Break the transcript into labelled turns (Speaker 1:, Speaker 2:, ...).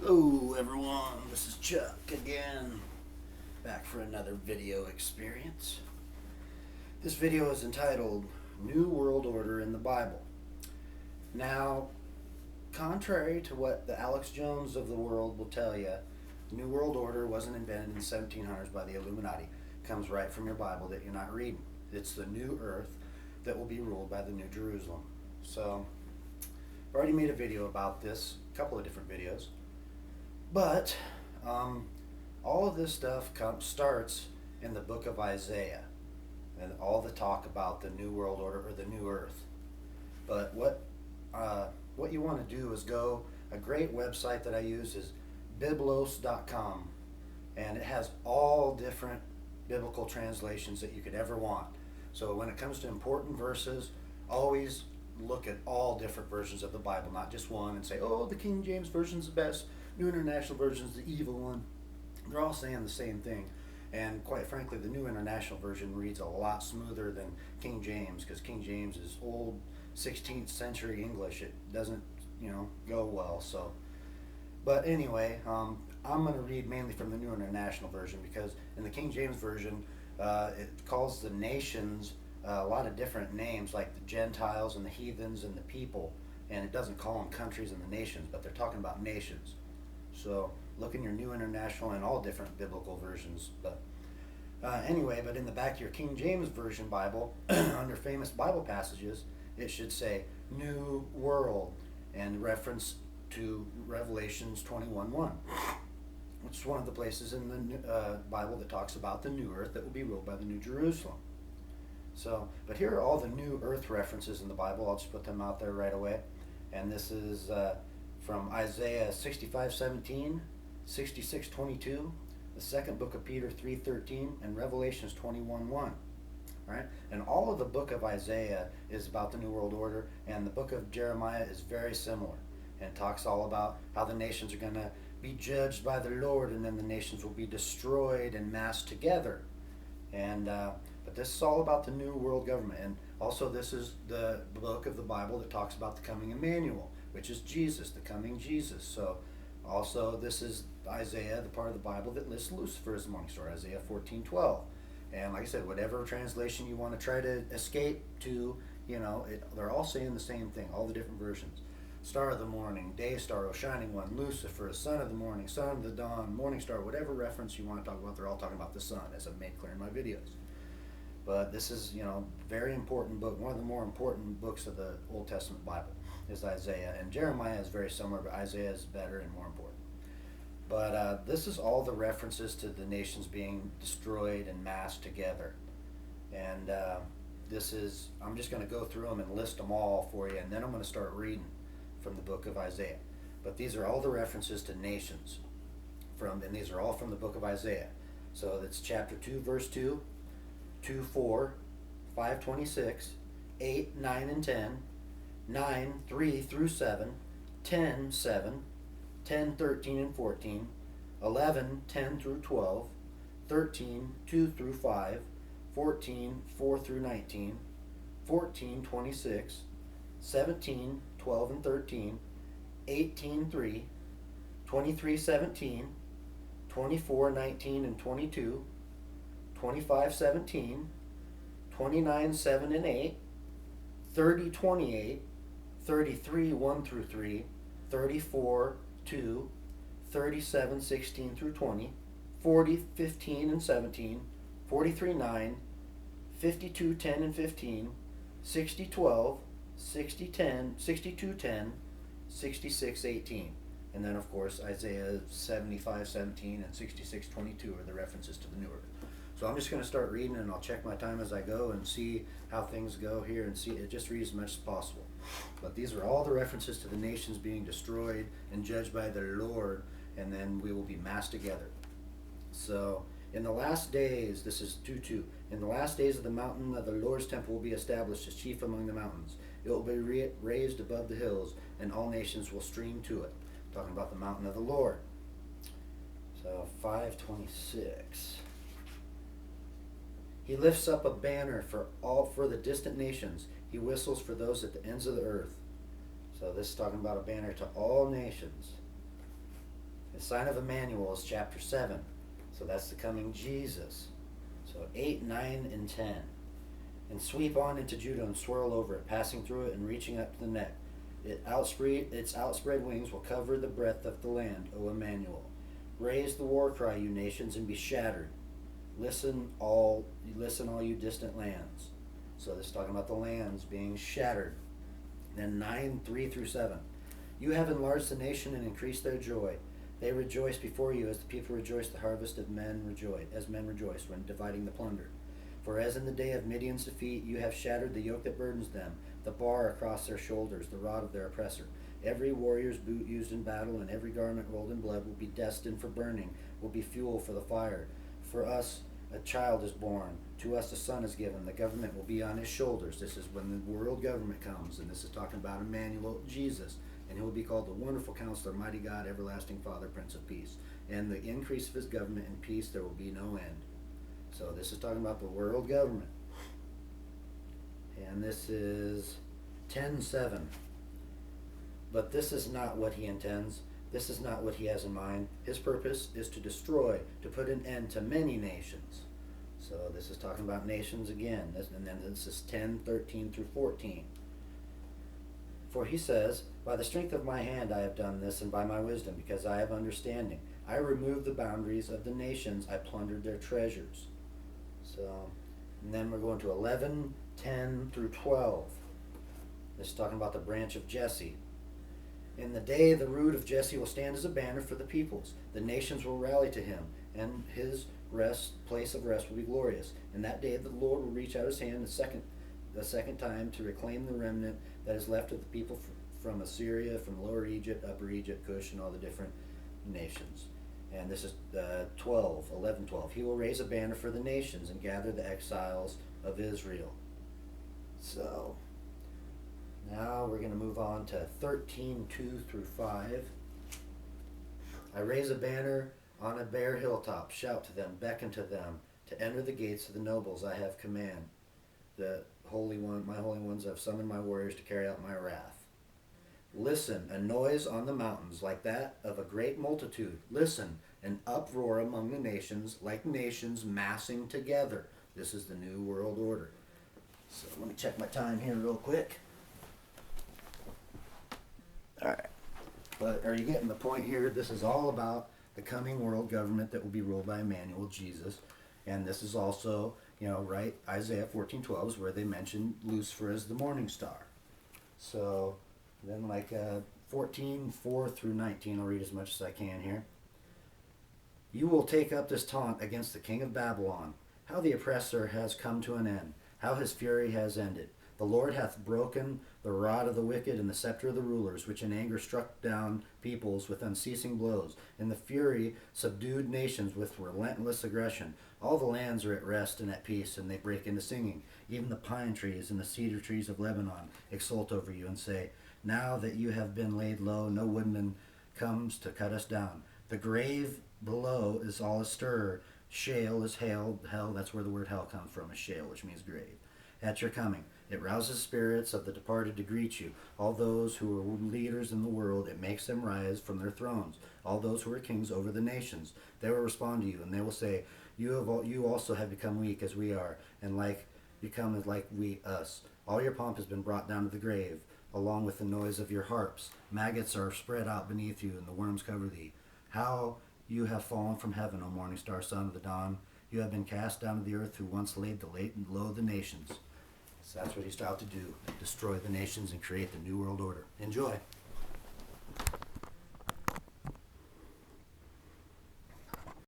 Speaker 1: Hello everyone, this is Chuck again, back for another video experience. This video is entitled New World Order in the Bible. Now, contrary to what the Alex Jones of the world will tell you, the New World Order wasn't invented in the 1700s by the Illuminati. It comes right from your Bible that you're not reading. It's the new earth that will be ruled by the New Jerusalem. So, I've already made a video about this, a couple of different videos. But all of this stuff starts in the book of Isaiah, and all the talk about the New World Order or the New Earth. But what you want to do is go. A great website that I use is biblos.com, and it has all different biblical translations that you could ever want. So when it comes to important verses, always look at all different versions of the Bible, not just one, and say, oh, the King James Version's the best, New International Version's the evil one. They're all saying the same thing. And quite frankly, the New International Version reads a lot smoother than King James, because King James is old 16th century English. It doesn't, go well. So, but anyway, I'm going to read mainly from the New International Version, because in the King James Version, it calls the nations a lot of different names, like the Gentiles and the heathens and the people, and it doesn't call them countries and the nations, but they're talking about nations. So look in your New International and all different biblical versions. But anyway, but in the back of your King James Version Bible, under famous Bible passages, it should say New World, and reference to Revelations 21:1, which is one of the places in the Bible that talks about the new earth that will be ruled by the New Jerusalem. So, but here are all the new earth references in the Bible. I'll just put them out there right away. And this is from Isaiah 65:17, 66:22, the second book of Peter 3:13, and Revelations 21:1. Right? And all of the book of Isaiah is about the New World Order, and the book of Jeremiah is very similar. And talks all about how the nations are going to be judged by the Lord, and then the nations will be destroyed and massed together. And but this is all about the new world government. And also this is the book of the Bible that talks about the coming Immanuel, which is Jesus, the coming Jesus. So also this is Isaiah, the part of the Bible that lists Lucifer as the morning star, Isaiah 14:12. And like I said, whatever translation you want to try to escape to, they're all saying the same thing, all the different versions. Star of the morning, day star, O shining one, Lucifer, son of the morning, son of the dawn, morning star, whatever reference you want to talk about, they're all talking about the sun, as I've made clear in my videos. But this is, very important book. One of the more important books of the Old Testament Bible is Isaiah. And Jeremiah is very similar, but Isaiah is better and more important. But this is all the references to the nations being destroyed and massed together. And I'm just going to go through them and list them all for you, and then I'm going to start reading from the book of Isaiah. But these are all the references to nations, and these are all from the book of Isaiah. So that's chapter 2, verse 2, 2:4, 5:26, 8, 9, and 10, 9, 3 through 7, 10, 7, 10, 13, and 14, 11, 10 through 12, 13, 2 through 5, 14, 4 through 19, 14, 26, 17, 12 and 13, 18, 3, 23, 17, 24, 19 and 22, 25, 17, 29, 7 and 8, 30, 28, 33, 1 through 3, 34, 2, 37, 16 through 20, 40, 15 and 17, 43, 9, 52, 10 and 15, 60, 12, 60, 10, 62, 10, 66, 18. And then, of course, Isaiah 75, 17 and 66, 22 are the references to the New Earth. So I'm just going to start reading, and I'll check my time as I go and see how things go here, and see it. Just read as much as possible. But these are all the references to the nations being destroyed and judged by the Lord, and then we will be massed together. So in the last days, this is 2:2. In the last days of the mountain of the Lord's temple will be established as chief among the mountains. It will be raised above the hills, and all nations will stream to it. Talking about the mountain of the Lord. So 5:26. He lifts up a banner for the distant nations. He whistles for those at the ends of the earth. So this is talking about a banner to all nations. The sign of Immanuel is chapter 7. So that's the coming Jesus. So 8, 9, and 10. And sweep on into Judah and swirl over it, passing through it and reaching up to the neck. Its outspread wings will cover the breadth of the land, O Immanuel. Raise the war cry, you nations, and be shattered. Listen all you distant lands. So this is talking about the lands being shattered. Then 9, 3 through 7. You have enlarged the nation and increased their joy. They rejoice before you as the people rejoice the harvest of men rejoice when dividing the plunder. For as in the day of Midian's defeat, you have shattered the yoke that burdens them, the bar across their shoulders, the rod of their oppressor. Every warrior's boot used in battle and every garment rolled in blood will be destined for burning, will be fuel for the fire. For us a child is born, to us a son is given, the government will be on his shoulders. This is when the world government comes, and this is talking about Immanuel, Jesus. And he will be called the Wonderful Counselor, Mighty God, Everlasting Father, Prince of Peace. And the increase of his government and peace there will be no end. So this is talking about the world government. And this is 10:7. But this is not what he intends. This is not what he has in mind. His purpose is to destroy, to put an end to many nations. So this is talking about nations again. And then this is 10:13 through 14. For he says, by the strength of my hand I have done this, and by my wisdom, because I have understanding. I removed the boundaries of the nations. I plundered their treasures. So, and then we're going to 11:10 through 12. This is talking about the branch of Jesse. In the day the root of Jesse will stand as a banner for the peoples. The nations will rally to him, and his place of rest will be glorious. In that day the Lord will reach out his hand the second time to reclaim the remnant that is left of the people from Assyria, from Lower Egypt, Upper Egypt, Cush, and all the different nations. And this is 11:12. He will raise a banner for the nations and gather the exiles of Israel. So now we're going to move on to 13:2 through 5. I raise a banner on a bare hilltop. Shout to them, beckon to them to enter the gates of the nobles I have command. The Holy One, my holy ones, have summoned my warriors to carry out my wrath. Listen, a noise on the mountains like that of a great multitude. Listen, an uproar among the nations, like nations massing together. This is the New World Order. So let me check my time here real quick. All right. But are you getting the point here? This is all about the coming world government that will be ruled by Immanuel, Jesus. And this is also, right, Isaiah 14:12 is where they mention Lucifer as the morning star. So then 14:4 through 19, I'll read as much as I can here. You will take up this taunt against the king of Babylon, how the oppressor has come to an end, how his fury has ended. The Lord hath broken the rod of the wicked and the scepter of the rulers, which in anger struck down peoples with unceasing blows. In the fury subdued nations with relentless aggression. All the lands are at rest and at peace, and they break into singing. Even the pine trees and the cedar trees of Lebanon exult over you and say, now that you have been laid low, no woodman comes to cut us down. The grave below is all astir. Shale is hell, that's where the word hell comes from, is shale, which means grave. At your coming, it rouses spirits of the departed to greet you. All those who are leaders in the world, it makes them rise from their thrones. All those who are kings over the nations, they will respond to you, and they will say, you also have become weak as we are, and become like we us. All your pomp has been brought down to the grave, along with the noise of your harps. Maggots are spread out beneath you, and the worms cover thee. How you have fallen from heaven, O morning star, son of the dawn. You have been cast down to the earth, who once laid low the nations. So that's what he's out to do, destroy the nations and create the New World Order. Enjoy.